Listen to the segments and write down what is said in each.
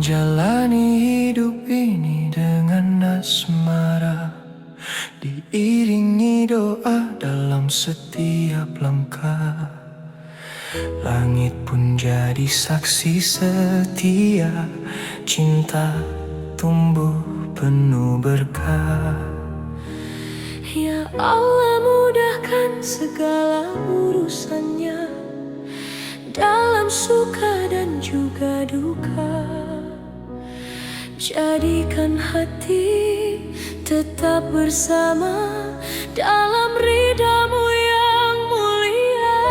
menjalani hidup ini dengan asmara, diiringi doa dalam setiap langkah. Langit pun jadi saksi setia, cinta tumbuh penuh berkah. Ya Allah, mudahkan segala urusannya, dalam suka dan juga duka. Jadikan hati tetap bersama dalam ridha-Mu yang mulia.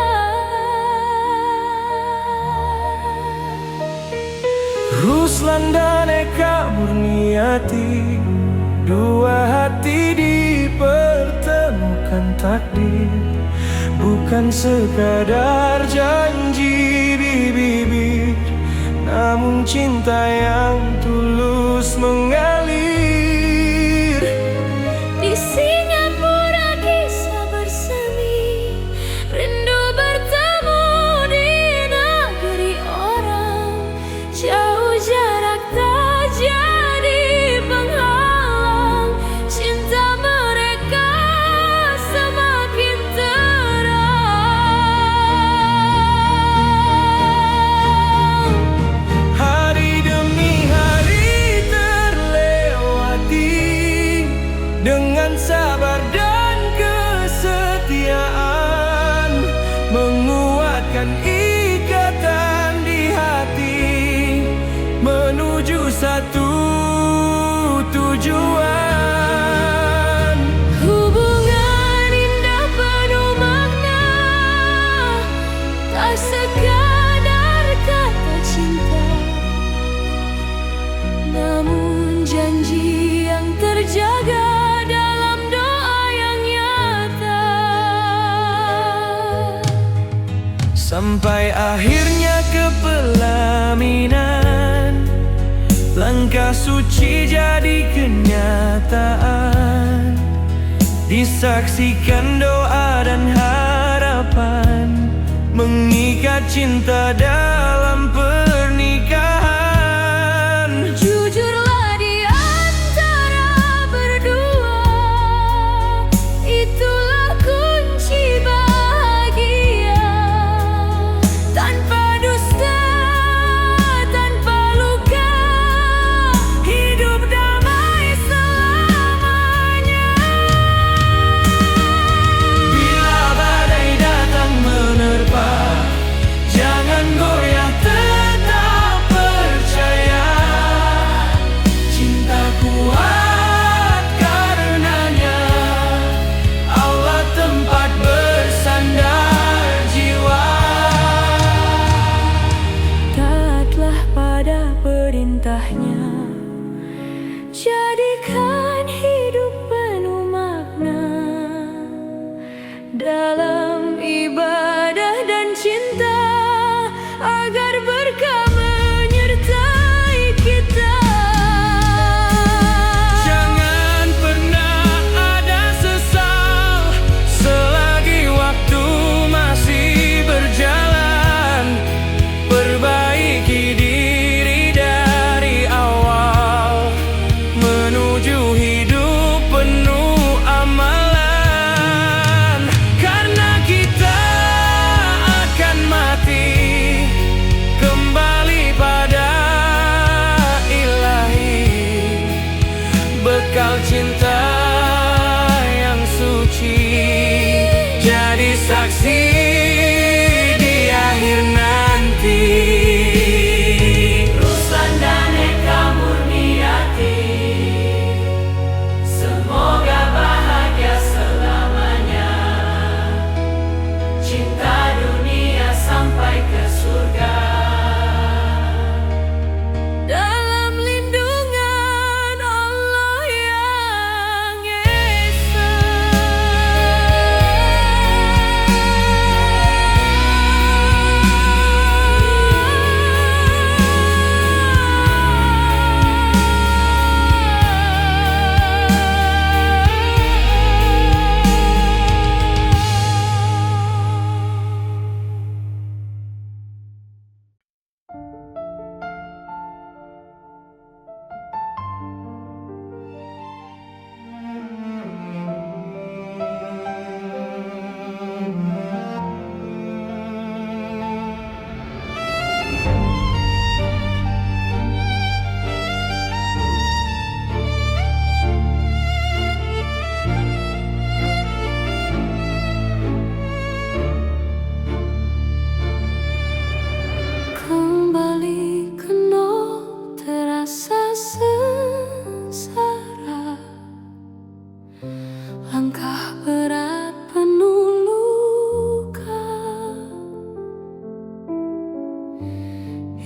Ruslan dan Eka Murniati, dua hati dipertemukan takdir, bukan sekadar janji di bibir, namun cinta yang tulus mengalir. Di Singapura kisah bersemi, rindu bertemu di negeri orang. Jauh jarak tak jadi penghalang, cinta mereka semakin terang. Hari demi hari terlewati dengan sabar dan kesetiaan, menguatkan ikatan di hati menuju satu tujuan. Hubungan indah penuh makna, tak sekadar kata cinta, namun janji yang terjaga dalam doa yang nyata. Sampai akhirnya ke pelaminan, langkah suci jadi kenyataan, disaksikan doa dan harapan, mengikat cinta dalam pernikahan. Jujurlah di antara berdua, itulah kunci bahagia. Tanpa dusta, tanpa luka, hidup damai selamanya. Bila badai datang menerpa, jangan goyah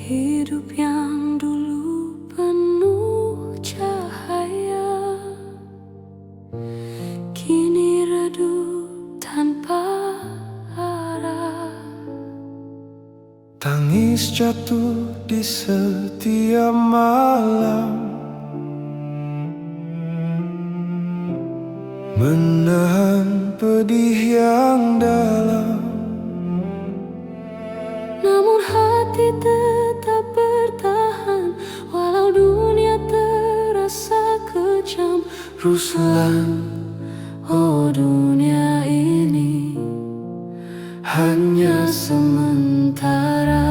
hidup yang dulu penuh cahaya kini redup tanpa arah. Tangis jatuh di setiap malam, menahan pedih yang dalam. Namun hati tetap bertahan, walau dunia terasa kejam. Ruslan, Oh dunia ini hanya sementara.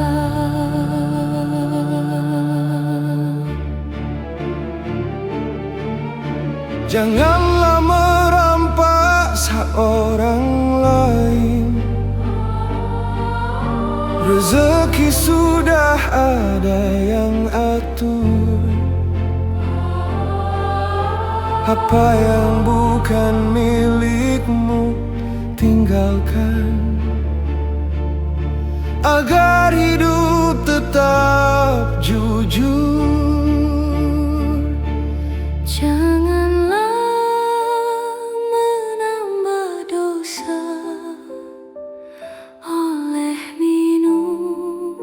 janganlah merampas hak orang lain. Rezeki sudah ada yang atur. Apa yang bukan milikmu tinggalkan, agar hidup tetap jujur. Janganlah menambah dosa oleh minuman.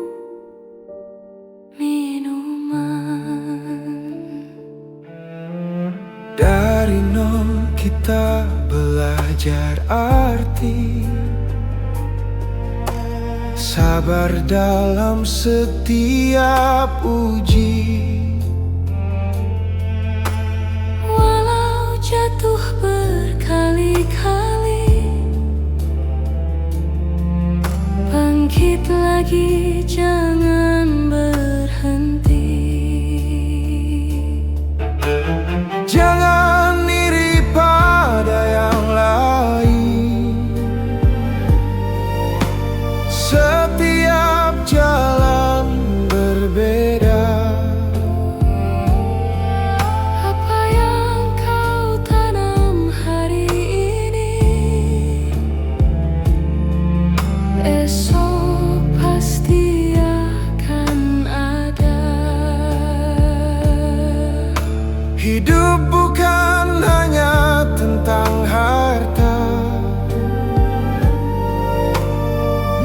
Dari nol kita belajar arti sabar dalam setiap uji. Walau jatuh berkali-kali, bangkit lagi, jangan berhenti. Jangan iri pada yang lain. Setiap jalan berbeda. Apa yang kau tanam hari ini, esok pasti akan ada. Hidup bukan hanya tentang harta,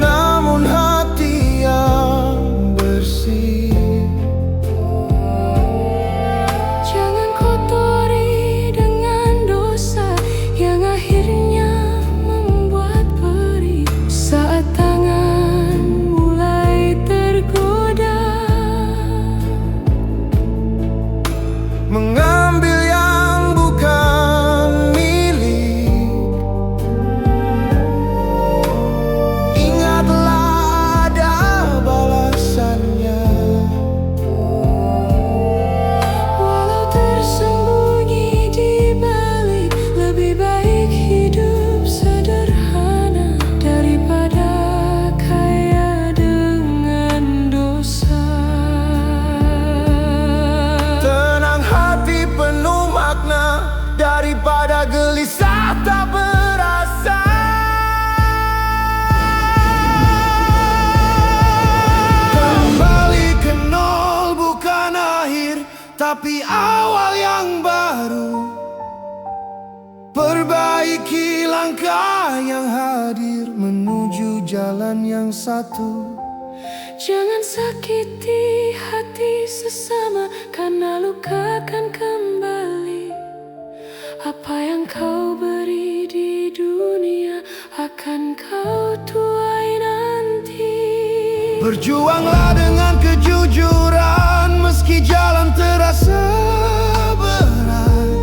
namun hati yang bersih. Jangan kotori dengan dosa yang akhirnya membuat perih. Saat tangan mulai tergoda, Mengambil yang bukan milik, ingatlah ada balasannya. walau tersembunyi di balik, lebih baik hidup sederhana daripada kaya dengan dosa. Tenang hati penuh makna daripada gelisah tak berasa. Kembali ke nol bukan akhir, tapi awal yang baru. Perbaiki langkah yang hadir menuju jalan yang satu. Jangan sakiti hati sesama, karena luka akan kembali. Apa yang kau beri di dunia akan kau tuai nanti. Berjuanglah dengan kejujuran, meski jalan terasa berat.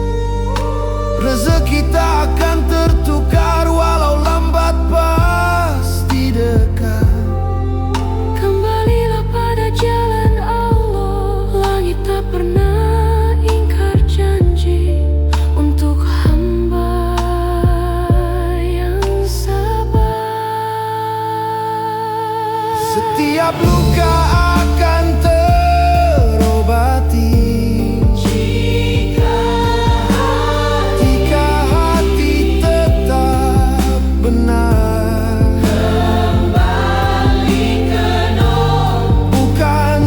Rezeki tak akan tertukar, walau lambat pasti dekat. Kembalilah pada jalan Allah, langit tak pernah ingkar janji untuk hamba yang sabar. Setiap luka akan terobati jika hati tetap benar. Kembali ke nol bukan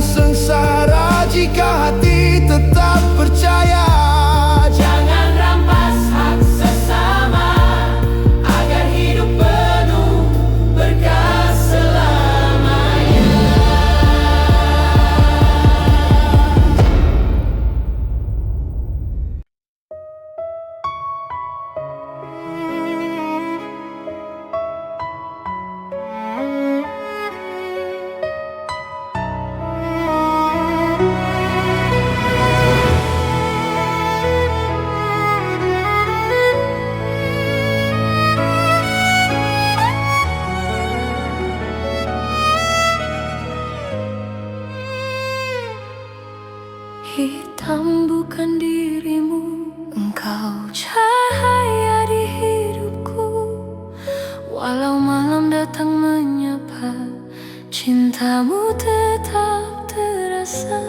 hitam bukan dirimu. Engkau cahaya di hidupku, walau malam datang menyapa, cintamu tetap terasa.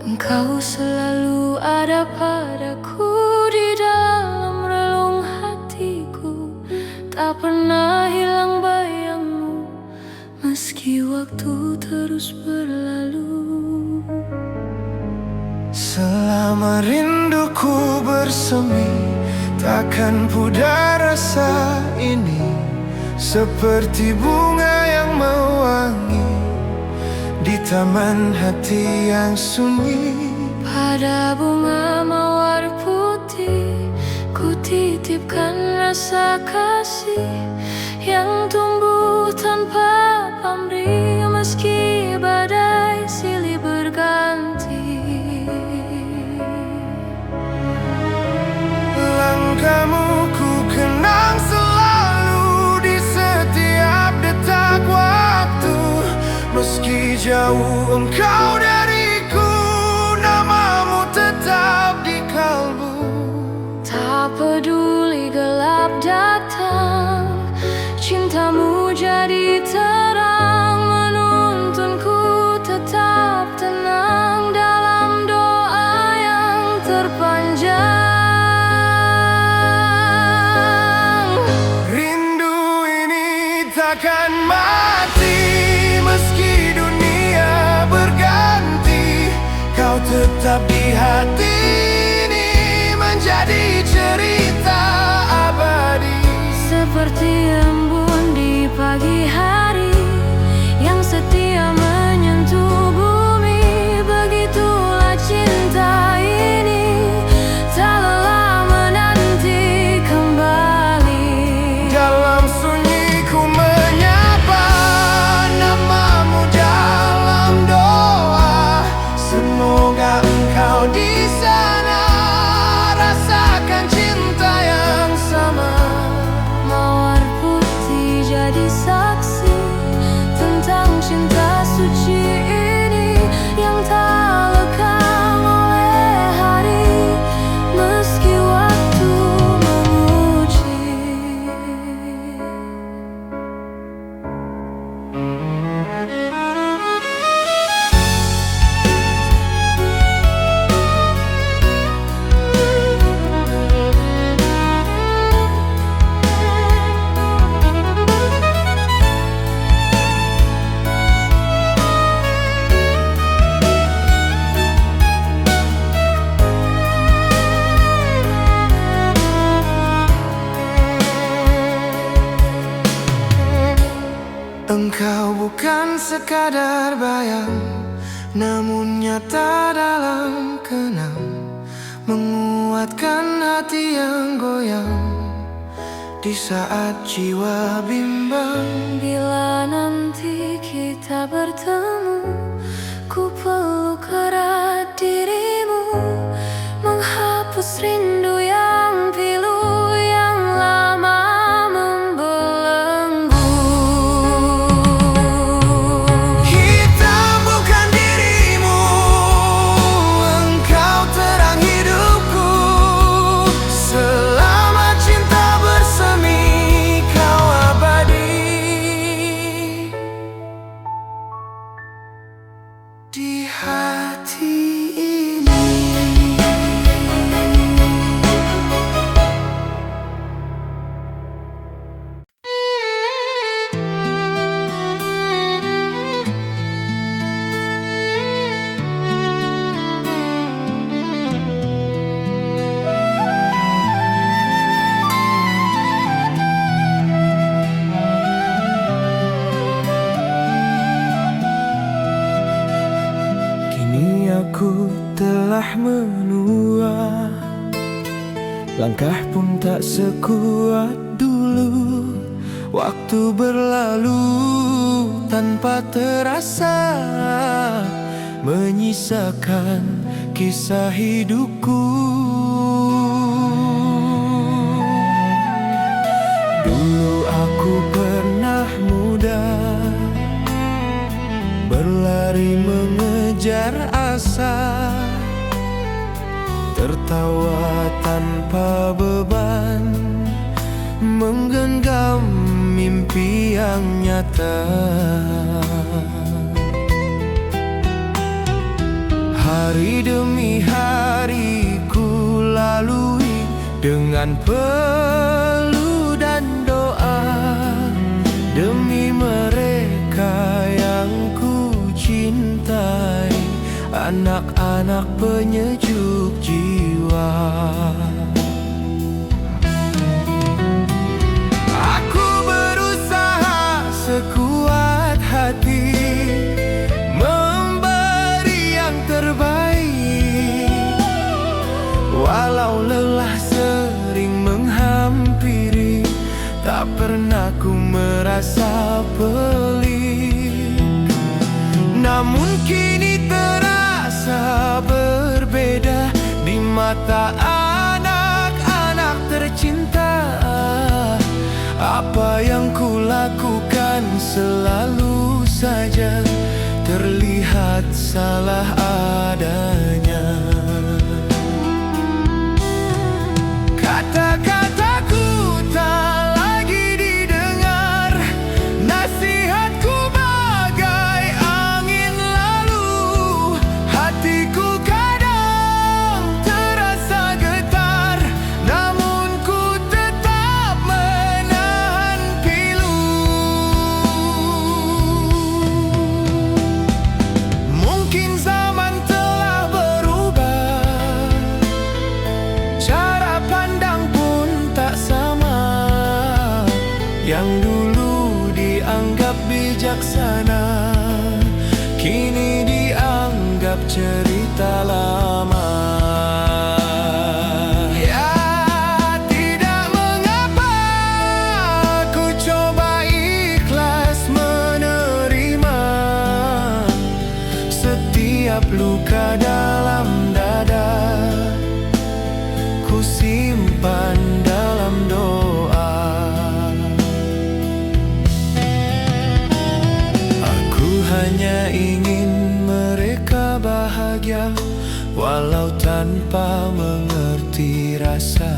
Engkau selalu ada padaku di dalam relung hatiku, tak pernah hilang bayangmu meski waktu terus berlalu. Selama rinduku bersemi, takkan pudar rasa ini, seperti bunga yang mewangi di taman hati yang sunyi. Pada bunga mawar putih, ku titipkan rasa kasih yang tumbuh tanpa pamrih, meski badai silih berganti. Langkahmu ku kenang selalu di setiap detak waktu, meski jauh engkau dariku, namamu tetap di kalbu. Tak peduli gelap datang, cintamu jadi terang, menuntunku tetap tenang dalam doa yang terpanjang. Rindu ini takkan mati, meski dunia berganti, kau tetap di hati ini, menjadi cerita abadi. Seperti embun di pagi hari yang setia menyentuh bumi, begitulah cinta ini, tak lelah menanti kembali. Dalam sunyi ku menyapa namamu dalam doa, semoga engkau di sana rasakan cinta yang sama. Mawar putih jadi saksi tentang cinta suci ini, yang tak lekang oleh hari, meski waktu menguji. Engkau bukan sekadar bayang, namun nyata dalam kenang, menguatkan hati yang goyang di saat jiwa bimbang. Bila nanti kita bertemu, ku peluk erat dirimu, menghapus rindu yang pilu yang lama membelenggu. Hitam bukan dirimu, engkau terang hidupku, selama cinta bersemi kau abadi di hati ini. Kini aku telah menua, langkah pun tak sekuat dulu. Waktu berlalu tanpa terasa, menyisakan kisah hidupku. Dulu aku pernah muda, berlari mengejar mengejar asa, tertawa tanpa beban, menggenggam mimpi yang nyata. Hari demi hari ku lalui dengan peluh dan doa, demi mereka yang ku cintai, anak-anak penyejuk jiwa. Aku berusaha sekuat hati memberi yang terbaik, walau lelah sering menghampiri, tak pernah ku merasa pelik. Namun kini terasa berbeda di mata anak-anak tercinta. Apa yang ku lakukan selalu saja terlihat salah adanya. Kata-kataku tak lagi didengar, nasihatku bagai angin lalu. Hatiku kadang terasa getar, namun ku tetap menahan pilu. Mungkin zaman telah berubah, cara pandang pun tak sama. Yang dulu dianggap bijaksana, kini dianggap cerita lama. Ya, tidak mengapa, ku coba ikhlas menerima setiap luka dalam dada, ku simpan dalam doa. Aku hanya ingin mereka bahagia, walau tanpa mengerti rasa.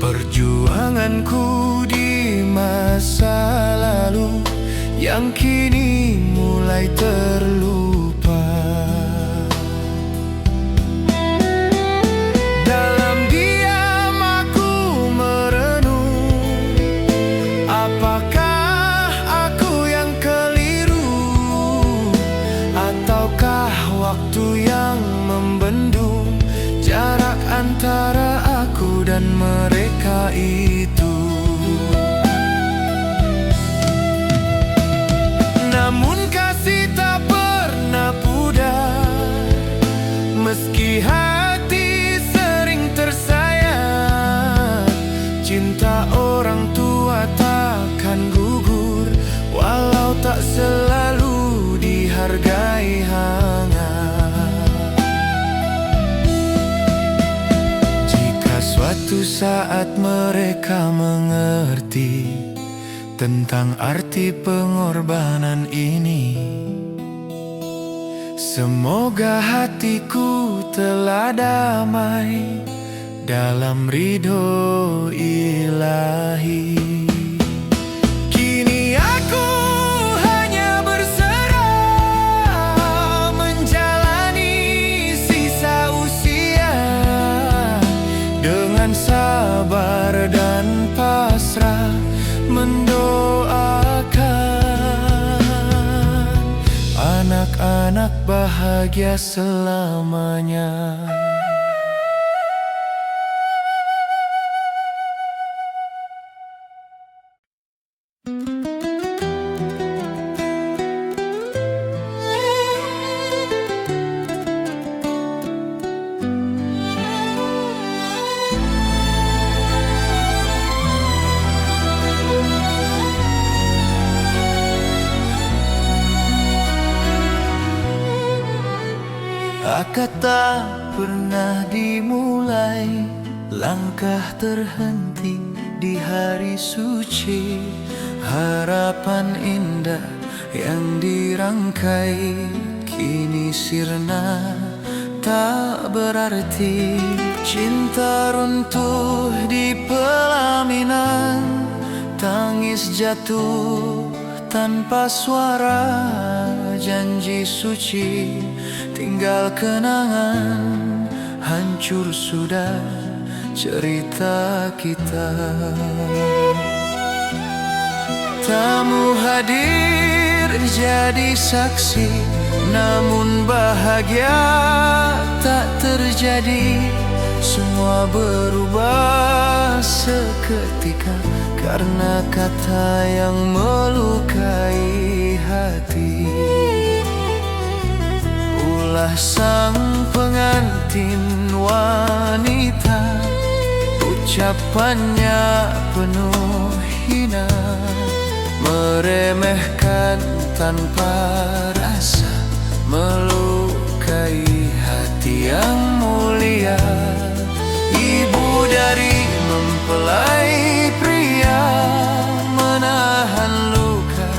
Perjuanganku di masa lalu yang kini mulai terlupa. Dalam diam aku merenung, apakah aku yang keliru, ataukah waktu yang membendung jarak antara aku dan mereka itu. Namun kasih tak pernah pudar, meski hati sering tersayat. Cinta orang tua takkan gugur, walau tak selalu dihargai hangat. Jika suatu saat mereka mengerti tentang arti pengorbanan ini, semoga hatiku telah damai dalam ridho ilahi. Kini aku hanya berserah menjalani sisa usia dengan sabar dan pasrah, mendoakan anak-anak bahagia selamanya. Akad tak pernah dimulai, langkah terhenti di hari suci. Harapan indah yang dirangkai kini sirna tak berarti. Cinta runtuh di pelaminan, tangis jatuh tanpa suara. Janji suci tinggal kenangan, hancur sudah cerita kita. Tamu hadir jadi saksi, namun bahagia tak terjadi. Semua berubah seketika karena kata yang melukai hati. Ulah sang pengantin wanita, ucapannya penuh hina, meremehkan tanpa rasa, melukai hati yang mulia. Ibu dari mempelai pria, menahan luka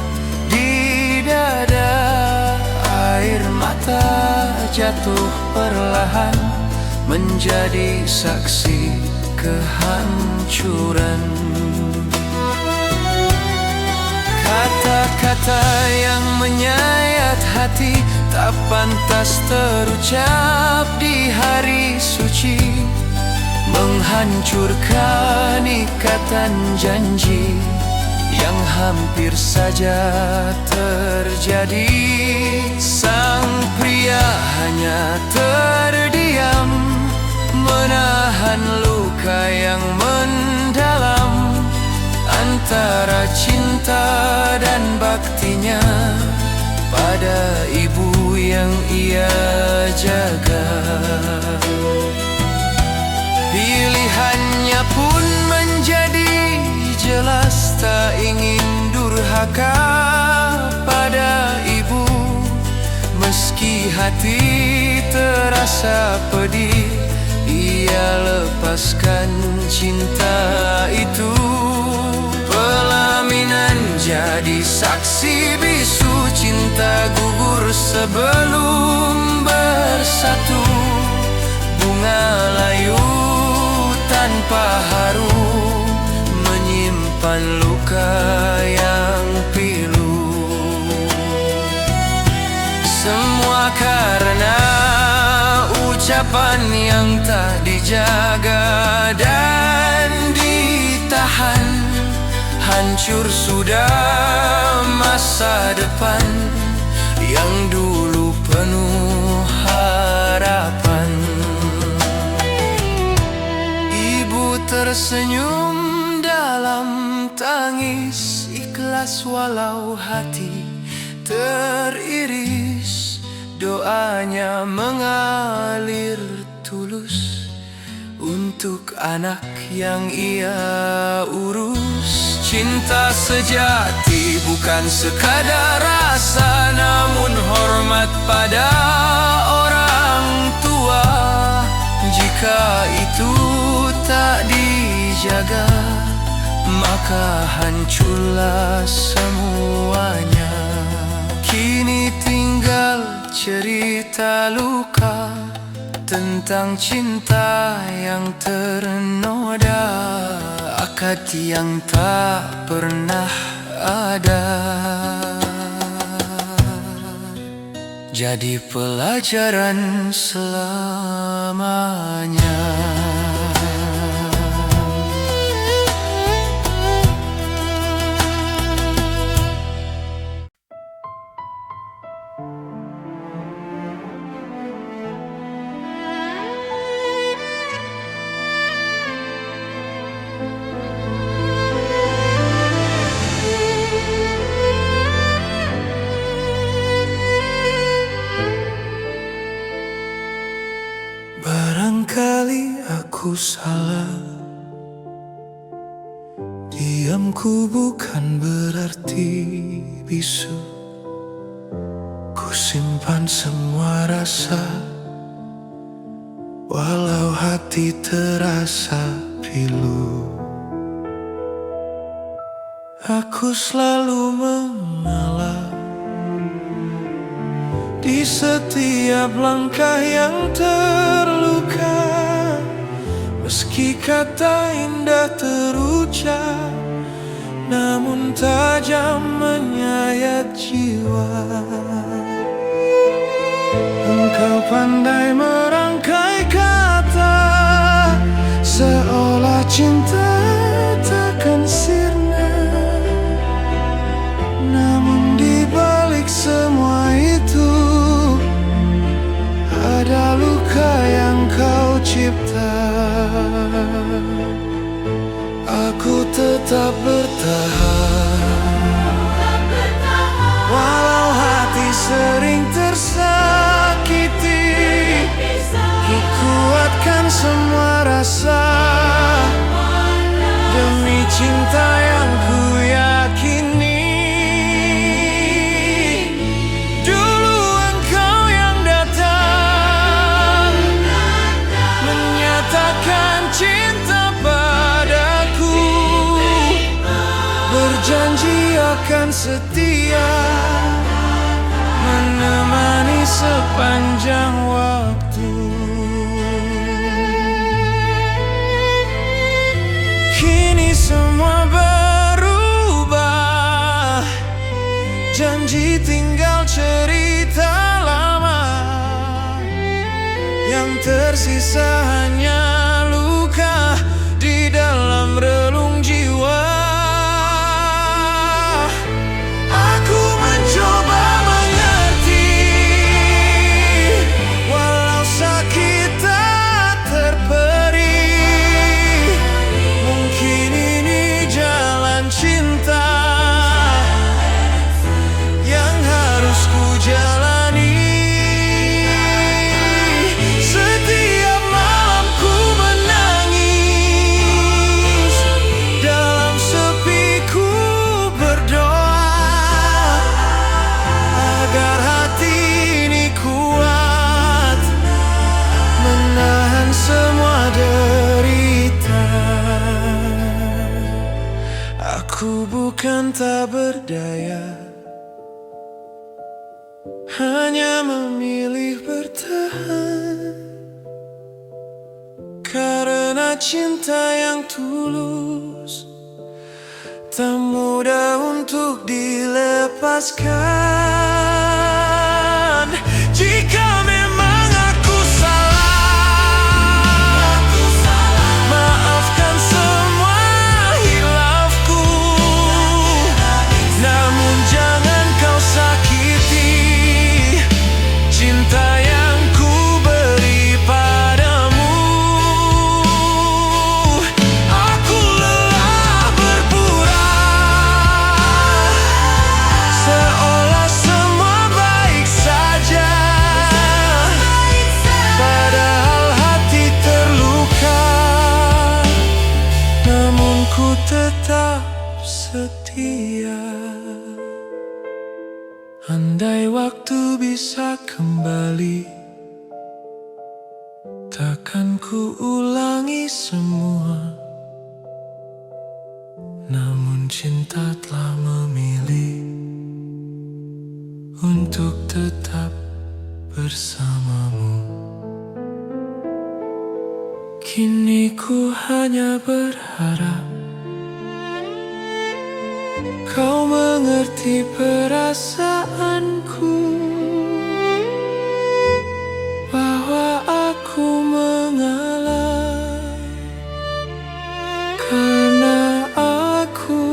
di dada. Air mata jatuh perlahan, menjadi saksi kehancuran. Kata-kata yang menyayat hati tak pantas terucap di hari suci, menghancurkan ikatan janji yang hampir saja terjadi. Sang pria hanya terdiam, menahan luka yang mendalam. Antara cinta dan baktinya pada ibu yang ia jaga, pilihannya pun menjadi jelas, tak ingin durhaka pada ibu. Meski hati terasa pedih, ia lepaskan cinta itu. Pelaminan jadi saksi bisu, cinta gugur sebelum bersatu. Bunga layu tanpa haru, menyimpan luka yang pilu. Semua karena ucapan yang tak dijaga dan ditahan. Hancur sudah masa depan yang dulu penuh harapan. Ibu tersenyum dalam tangis, ikhlas walau hati teriris. Doanya mengalir tulus untuk anak yang ia urus. Cinta sejati bukan sekadar rasa, namun hormat pada orang tua. Jika itu tak dijaga, maka hancurlah semuanya. Kini tinggal cerita luka tentang cinta yang ternoda, akad yang tak pernah ada. Jadi pelajaran selamanya. Barangkali aku salah, diamku bukan berarti bisu. Ku simpan semua rasa, walau hati terasa pilu. Aku selalu mengalah di setiap langkah yang terluka. Meski kata indah terucap, namun tajam menyayat jiwa. Engkau pandai merangkai kata, seolah cinta takkan sirna. Namun di balik semua itu, ada luka yang kau cipta. Aku tetap bertahan, walau hati sering tersakiti. Ku kuatkan semua rasa demi cinta yang ku yakini. Dulu engkau yang datang menyatakan cinta padaku, berjanji akan setia menemani sepanjang waktu. Kini semua berubah, janji tinggal cerita lama. Yang tersisa hanya luka di dalam relung jiwa. Aku mencoba mengerti, walau sakit tak terperi. Mungkin ini jalan cinta yang harus ku jalani. Setiap malam ku menangis, dalam sepi ku berdoa agar hati ini kuat menahan semua derita. Aku bukan tak berdaya, hanya memilih bertahan. Karena cinta yang tulus tak mudah untuk dilepaskan. Jika memang aku salah, maafkan semua hilafku. Namun jangan kau sakiti cinta yang ku beri padamu. Aku lelah berpura, seolah semua baik saja, padahal hati terluka. Namun ku tetap setia. Andai waktu bisa kembali, takkan ku ulangi semua. Namun cinta telah memilih untuk tetap bersamamu. Kini ku hanya berharap kau mengerti perasaanku, bahwa aku mengalah karena aku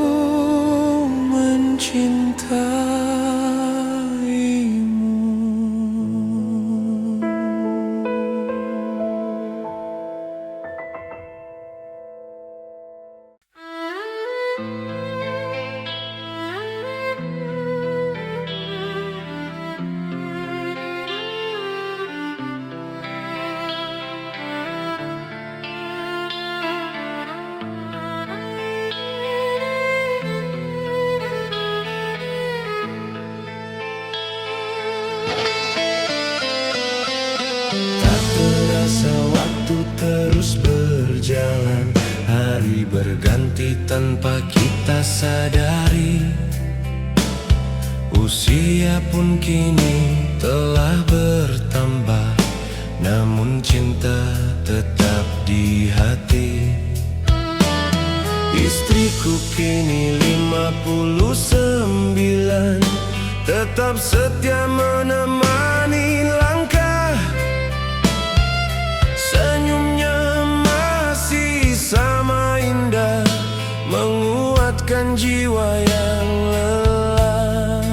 berganti tanpa kita sadari. Usia pun kini telah bertambah, namun cinta tetap di hati. Istriku kini 59, tetap setia menemani langkah. Senyumnya masih sama indah, menguatkan jiwa yang lelah.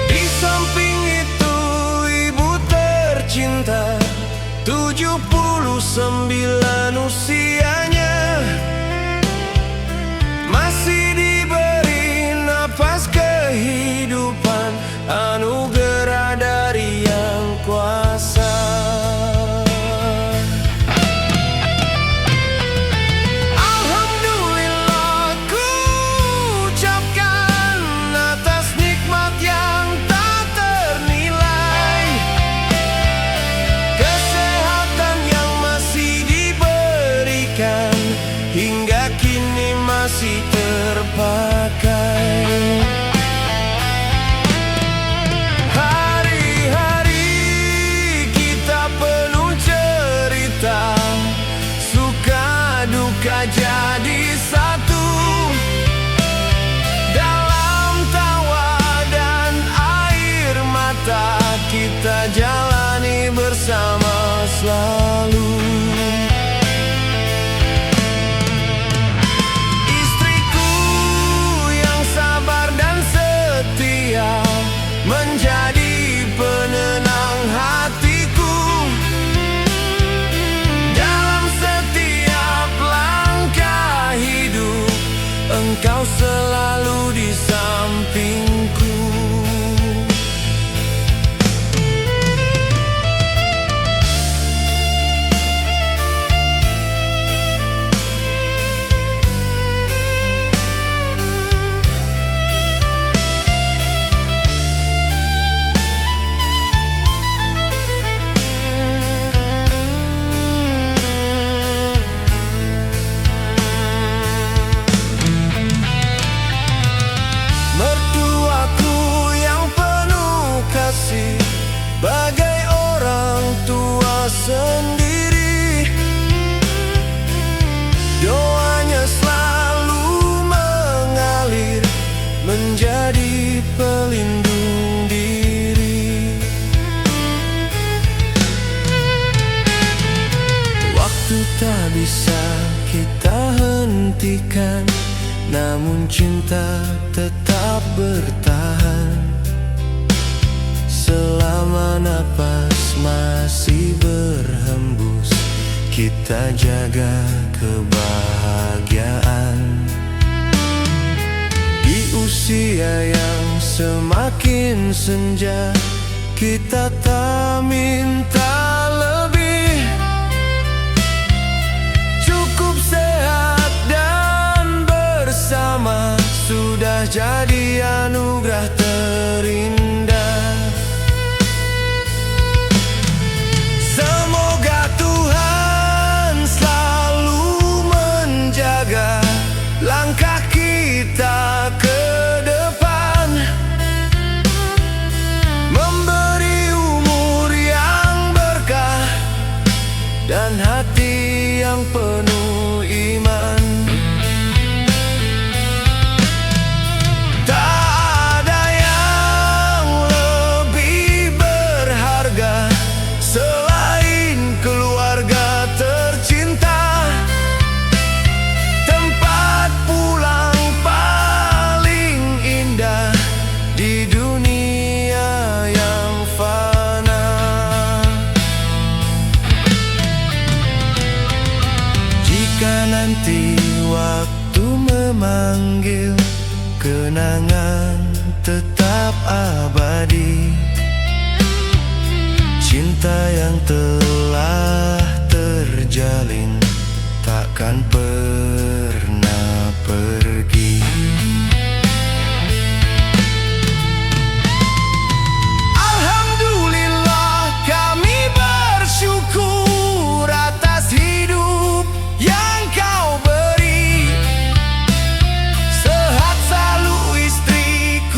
Di samping itu ibu tercinta, 79 usianya, masih diberi napas kehidupan, anugerah dari Yang Kuasa. Alhamdulillah ku ucapkan atas nikmat yang tak ternilai, kesehatan yang masih diberikan, hingga kini masih terpakai. Hari-hari kita penuh cerita, suka duka jadi satu. Dalam tawa dan air mata, kita jalani bersama selalu. Menjadi penenang hatiku, dalam setiap langkah hidup, engkau selalu di sampingku. Bagai orang tua sendiri, doanya selalu mengalir, menjadi pelindung diri. Waktu tak bisa kita hentikan, namun cinta tetap bertahan. Selama napas masih berhembus, kita jaga kebahagiaan. Di usia yang semakin senja, kita tak minta lebih, cukup sehat dan bersama sudah jadi anugerah terindah. Semoga Tuhan selalu menjaga langkah kita ke depan, memberi umur yang berkah dan hati yang penuh iman. Nanti waktu memanggil, kenangan tetap abadi. Cinta yang telah terjalin takkan pernah pergi. Alhamdulillah kami bersyukur atas hidup yang kau beri. Sehat selalu istriku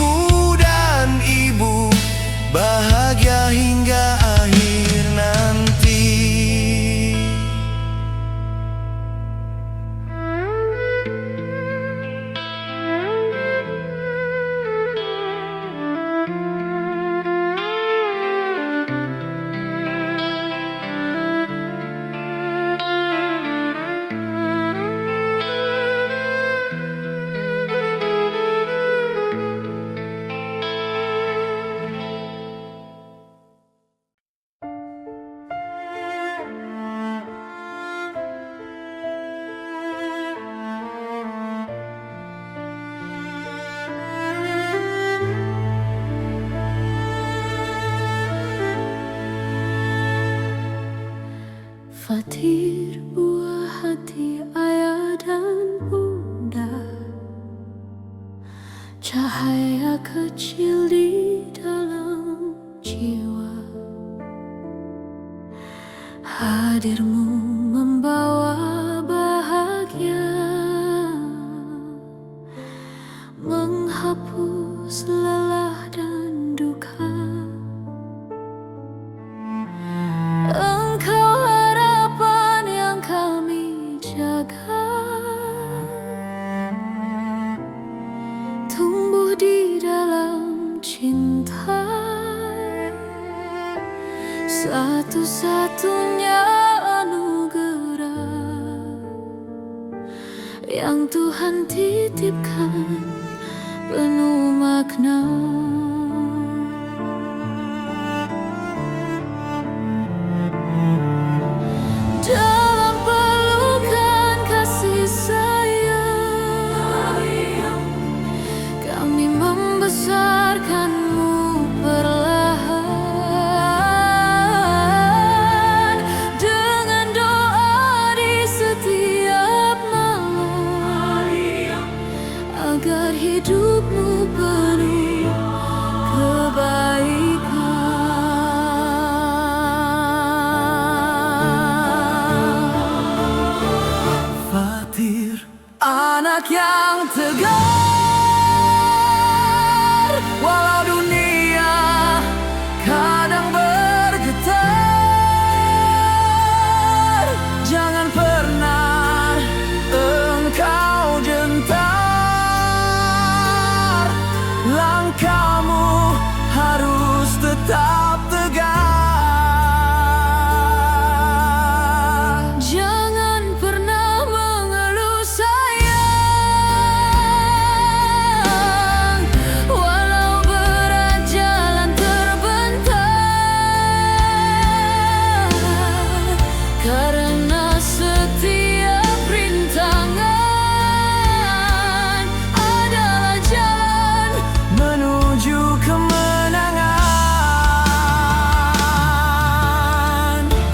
cahaya kecil di dalam jiwa. Hadirmu membawa bahagia, menghapus lelah dan duka. Engkau harapan yang kami jaga, tumbuh di dalam cinta. Satu-satunya anugerah yang Tuhan titipkan, penuh makna. Dalam pelukan kasih sayang, kami membesarkanmu perlahan. Dengan doa di setiap malam, agar hidupmu penuh kebaikan. Fatir, anak yang tegar, walau dunia kadang bergetar. Jangan pernah engkau gentar, langkahmu harus tetap tegar. Jangan pernah mengeluh sayang, walau berat jalan terbentang. Karena setiap rintangan adalah jalan Menuju kemenangan.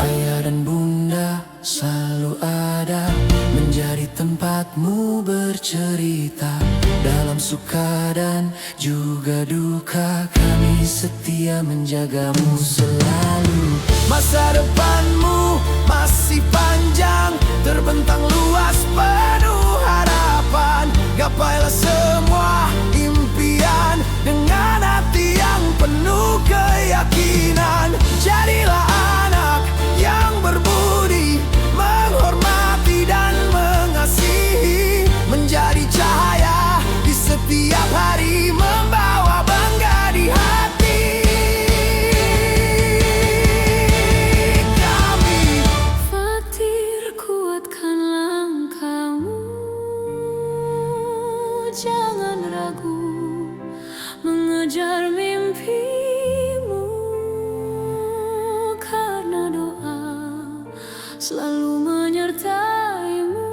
Ayah dan bunda selalu ada, menjadi tempatmu bercerita. Dalam suka dan juga duka, kami setia menjagamu selalu. Masa depanmu masih panjang, terbentang luas penuh harapan. Gapailah semua impian dengan hati yang penuh keyakinan. Jadilah anak yang berbudi, menghormati dan mengasihi, menjadi cahaya di setiap hari, membawa bangga di hati kami. Fatir, kuatkan langkahmu, jangan ragu mengejar mimpimu. Karena doa selalu menyertaimu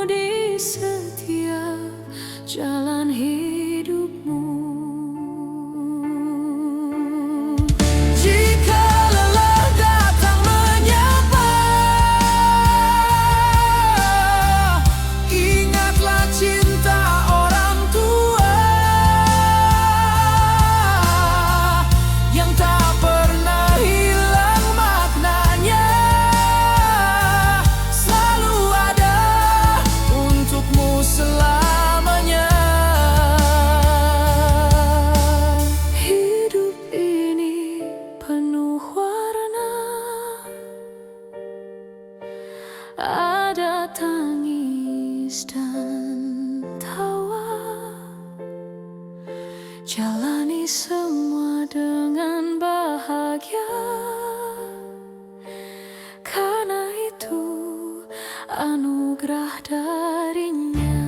di setiap jalan hidupmu. Jika lelah datang menyapa, ingatlah cinta orang tua yang tak pernah hilang maknanya. Selalu ada untukmu selamanya. Hidup ini penuh warna, ada tangis dan tawa. Jalani semua dengan bahagia, karena itu anugerah darinya.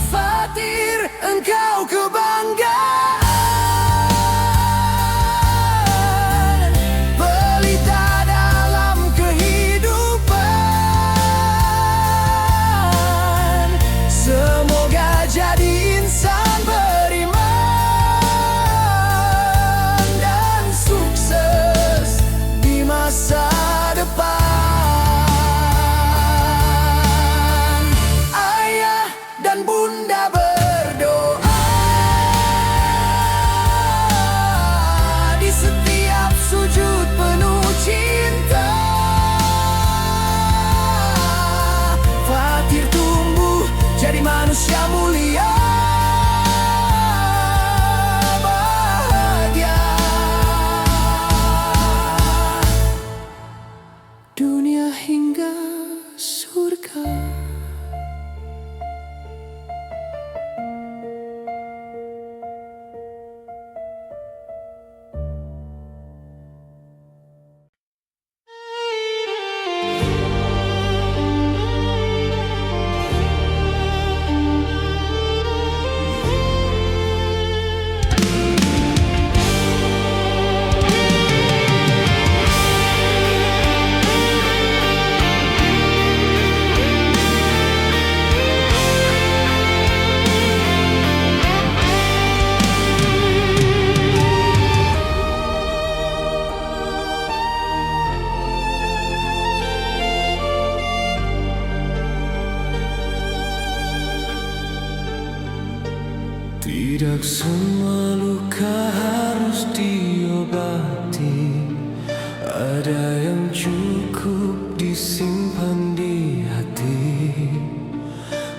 Fatir, engkau kebanggaan, pelita dalam kehidupan. Semoga jadi insan beriman, cinta. Tidak semua luka harus diobati. Ada yang cukup disimpan di hati,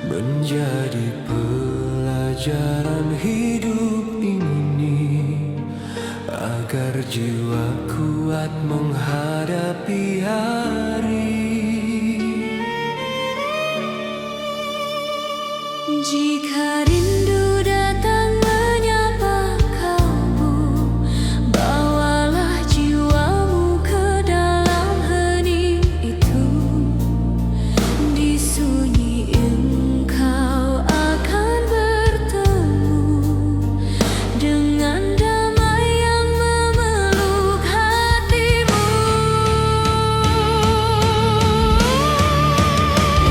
menjadi pelajaran hidup ini, agar jiwa kuat menghadapi hari. Jika rindu datang menyapa kalbu, bawalah jiwamu ke dalam hening itu. Di sunyi engkau akan bertemu dengan damai yang memeluk hatimu.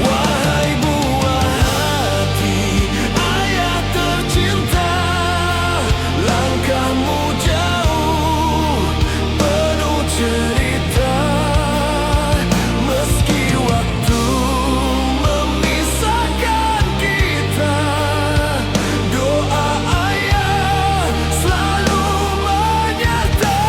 Wahai buah hati, ayah tercinta, langkahmu jauh penuh cerita. Meski waktu memisahkan kita, doa ayah selalu menyertai.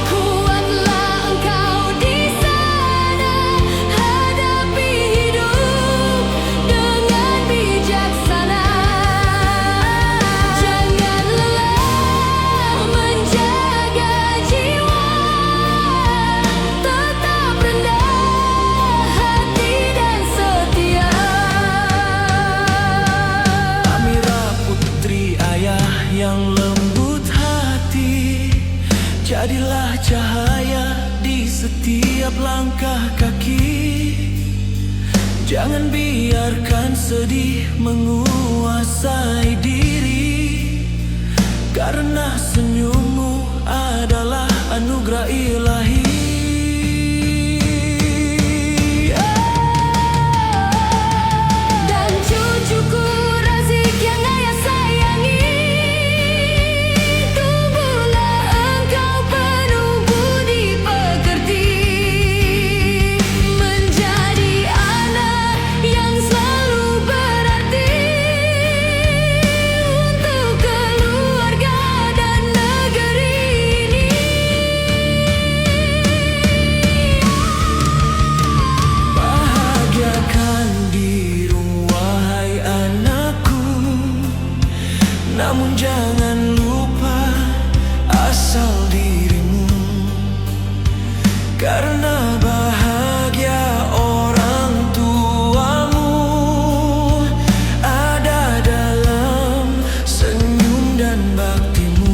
Kuatlah engkau di sana, hadapi hidup dengan bijaksana. Jangan lelah menjaga jiwa, tetap rendah hati dan setia. Amirah putri ayah yang lembut hati, jadilah cahaya di setiap langkah kaki. Jangan biarkan sedih menguasai diri, karena senyummu adalah anugerah ilahi. Dan cucuku Razik yang ayah sayangi, tumbuhlah engkau penuh budi pekerti, menjadi anak yang selalu berarti untuk keluarga dan negeri ini. Bahagiakan dirimu wahai anakku, namun jangan lupa asal dirimu, karena bahagia orang tuamu ada dalam senyum dan baktimu.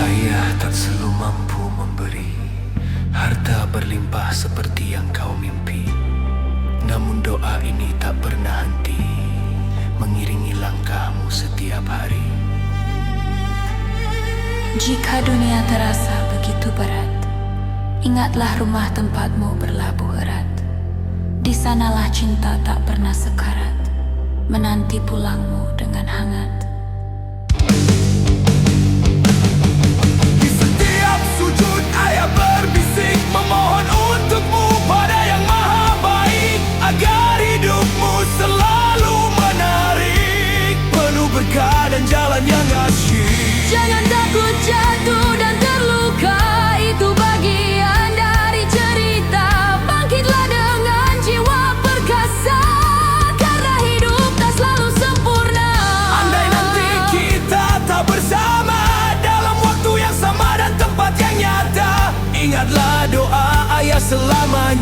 Ayah tak selalu mampu memberi harta berlimpah seperti yang kau mimpi, namun doa ini tak pernah henti mengiringi langkahmu setiap hari. Jika dunia terasa begitu berat, ingatlah rumah tempatmu berlabuh erat. Di sanalah cinta tak pernah sekarat, menanti pulangmu dengan hangat. Di setiap sujud ayah berbisik, memohon untukmu pada yang maha baik, agar hidupmu selalu menarik, penuh berkah dan jalan yang asyik. Jangan takut jatuh dan terluka, itu bagian dari cerita. Bangkitlah dengan jiwa perkasa, karena hidup tak selalu sempurna.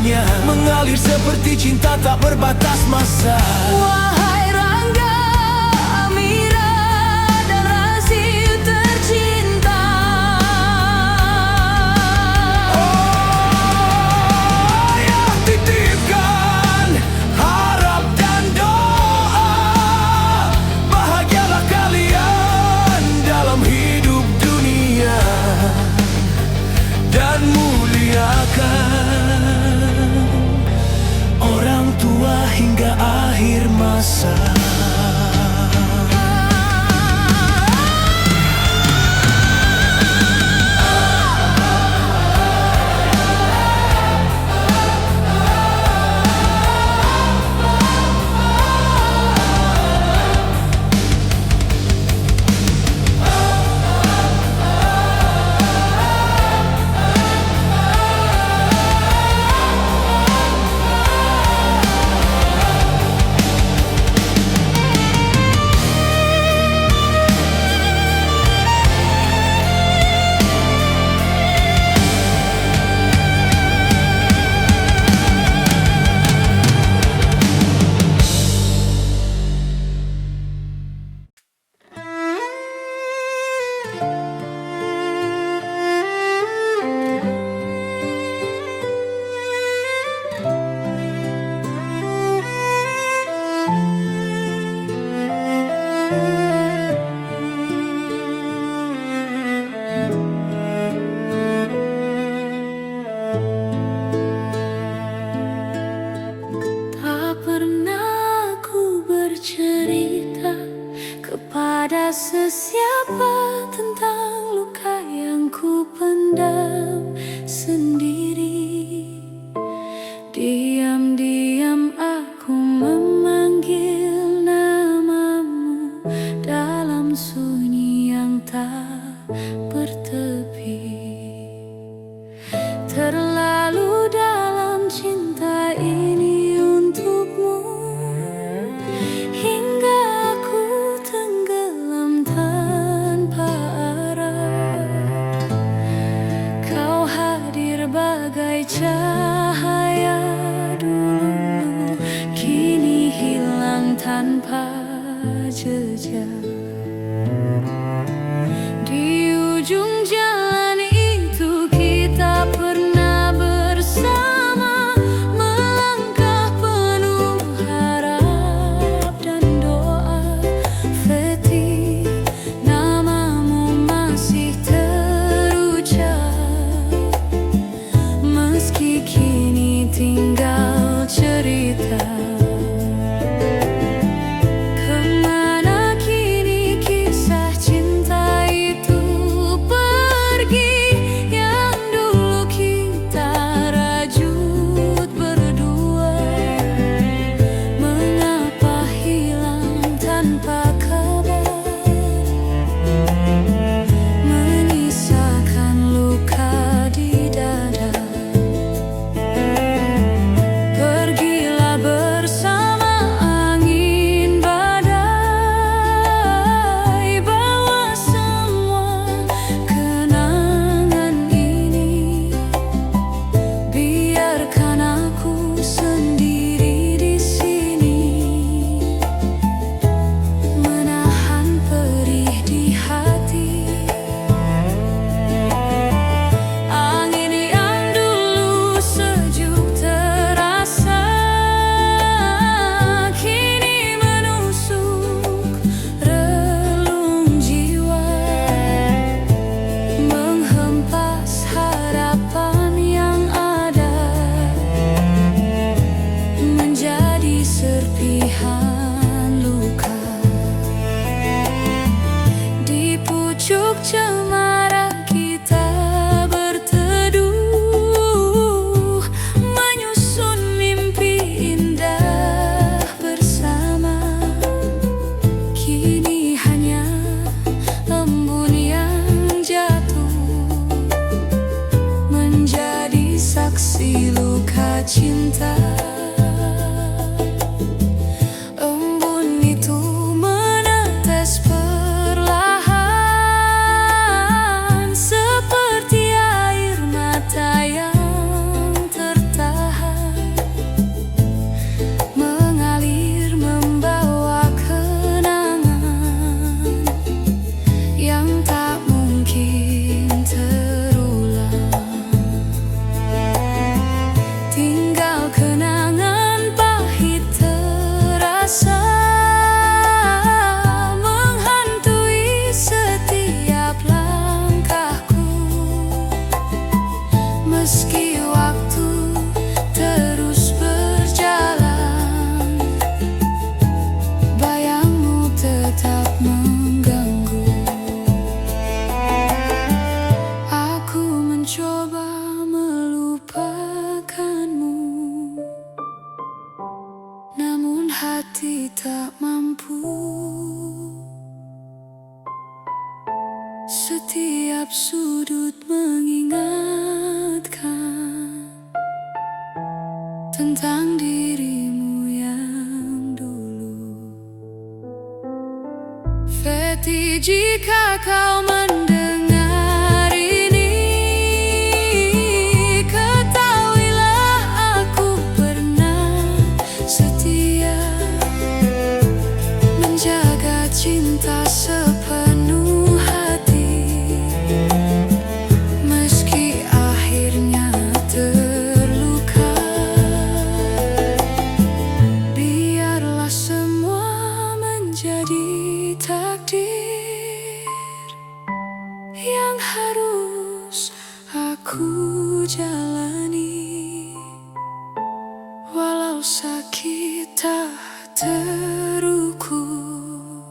indahnya, mengalir seperti cinta tak berbatas masa. Wahai Rangga, Amira, dan Rasih tercinta. Oh ya, titipkan harap dan doa, bahagialah kalian dalam hidup dunia, dan muliakan orang tua hingga akhir masa. Tak pernah ku bercerita kepada sesiapa tentang luka yang ku pendam sendiri. Diam-diam aku memanggil namamu dalam sunyi yang tak bertepi. Terlalu dalam cinta ini untukmu, hingga aku tenggelam tanpa arah. Kau hadir bagai cahaya dulu, kini hilang tanpa jejak. Di ujung jalan itu kita pernah bersama, melangkah penuh harap dan doa. Feti, namamu masih terucap, meski kini tinggal cerita. Kemana kini kisah cinta itu pergi? setiap sudut mengingatkan tentang dirimu yang dulu. Feti, jika kau mendengar ini, ketahuilah aku pernah setia menjaga cinta sepenuh hati. Meski akhirnya terluka, biarlah semua menjadi takdir yang harus aku jalani. Walau sakit tak terukur,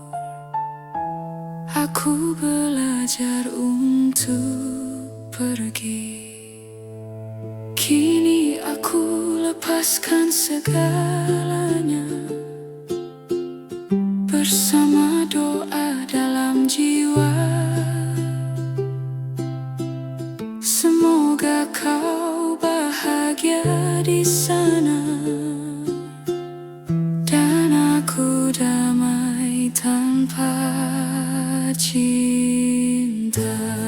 aku belajar untuk pergi. Kini aku lepaskan segalanya, bersama doa dalam jiwa. Semoga kau bahagia di sana, dan aku damai tanpa cinta.